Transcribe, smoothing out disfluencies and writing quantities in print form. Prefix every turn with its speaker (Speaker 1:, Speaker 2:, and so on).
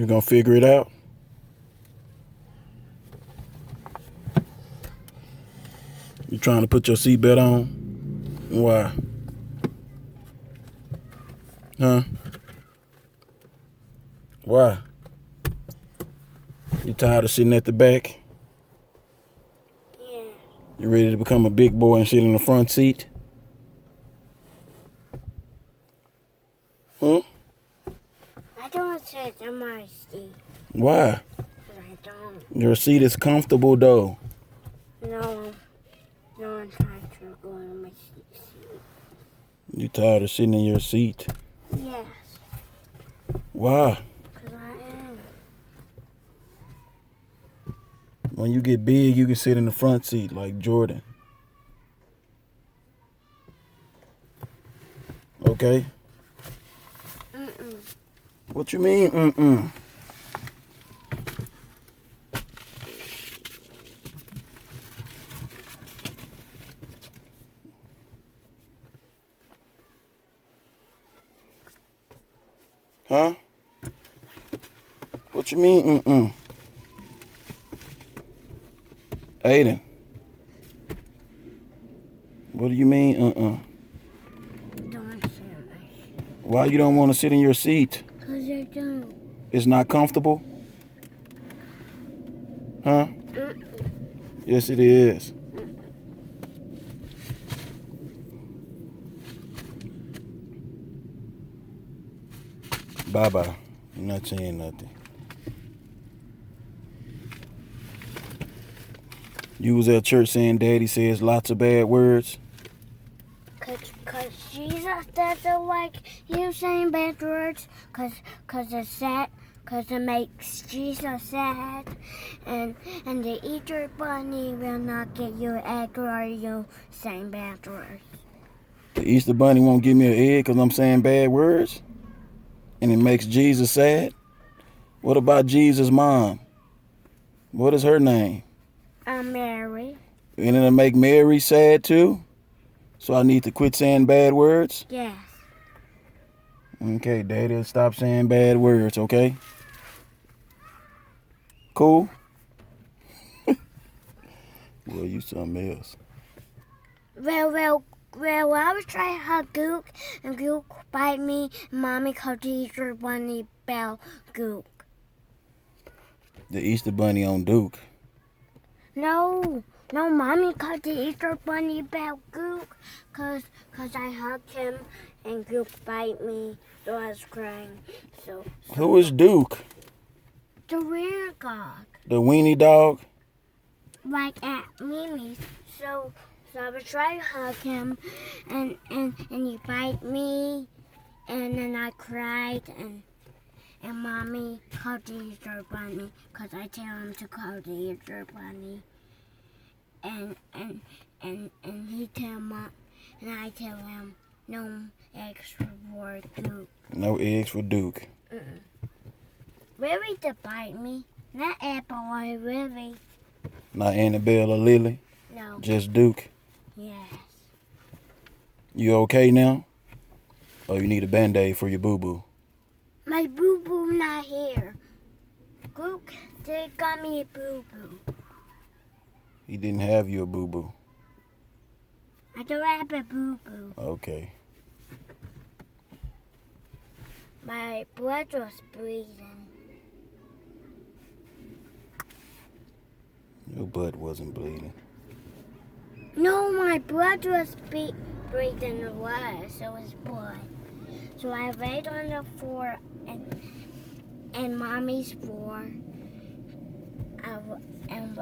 Speaker 1: You gonna figure it out? You trying to put your seatbelt on? Why? Huh? Why? You tired of sitting at the back?
Speaker 2: Yeah.
Speaker 1: You ready to become a big boy and sit in the front seat? Huh?
Speaker 2: I don't sit in my seat.
Speaker 1: Why?
Speaker 2: I don't.
Speaker 1: Your seat is comfortable though.
Speaker 2: No. No, I'm trying to go in my seat.
Speaker 1: You tired of sitting in your seat?
Speaker 2: Yes.
Speaker 1: Why?
Speaker 2: Because I am.
Speaker 1: When you get big, you can sit in the front seat like Jordan. Okay?
Speaker 2: Mm-mm.
Speaker 1: What you mean, mm-mm? Huh? What you mean, mm-mm? Aiden. What do you mean,
Speaker 2: Don't sit in my seat.
Speaker 1: Why you don't want to sit in your seat?
Speaker 2: Because I don't.
Speaker 1: It's not comfortable? Huh?
Speaker 2: Mm-mm.
Speaker 1: Yes, it is. Bye-bye. You're not saying nothing. You was at church saying Daddy says lots of bad words?
Speaker 2: Cause Jesus doesn't like you saying bad words. Cause it's sad. Cause it makes Jesus sad. And the Easter bunny will not get you an egg or you saying bad words.
Speaker 1: The Easter Bunny won't give me an egg because I'm saying bad words? And it makes Jesus sad? What about Jesus' mom? What is her name?
Speaker 2: Mary.
Speaker 1: And it'll make Mary sad too? So I need to quit saying bad words?
Speaker 2: Yes.
Speaker 1: Okay, Daddy, stop saying bad words, okay? Cool? Well, you something else.
Speaker 2: Well, I was trying to hug Gook, and Gook bite me, and Mommy called the Easter bunny bell Gook.
Speaker 1: The Easter Bunny on Duke.
Speaker 2: No, Mommy called the Easter bunny bell Gook, cause I hugged him, and Gook bite me, so I was crying. So
Speaker 1: Who is Duke?
Speaker 2: the weird dog,
Speaker 1: The weenie dog?
Speaker 2: like at Mimi's. So I was trying to hug him, and he bite me, and then I cried, and Mommy called the Easter bunny, cause I tell him to call the Easter bunny, and he tell Mom, and I tell him no eggs for Duke.
Speaker 1: No eggs for Duke.
Speaker 2: Willie to bite me, not Apple or Willie.
Speaker 1: Not Annabelle or Lily?
Speaker 2: No.
Speaker 1: Just Duke.
Speaker 2: Yes.
Speaker 1: You okay now? Or you need a Band-Aid for your boo-boo?
Speaker 2: My boo-boo not here. Gook, they got me a boo-boo.
Speaker 1: He didn't have you a boo-boo.
Speaker 2: I don't have a boo-boo.
Speaker 1: Okay.
Speaker 2: My blood was bleeding.
Speaker 1: Your butt wasn't bleeding.
Speaker 2: No, my blood was breathing. It was blood. So I laid on the floor and Mommy's floor. And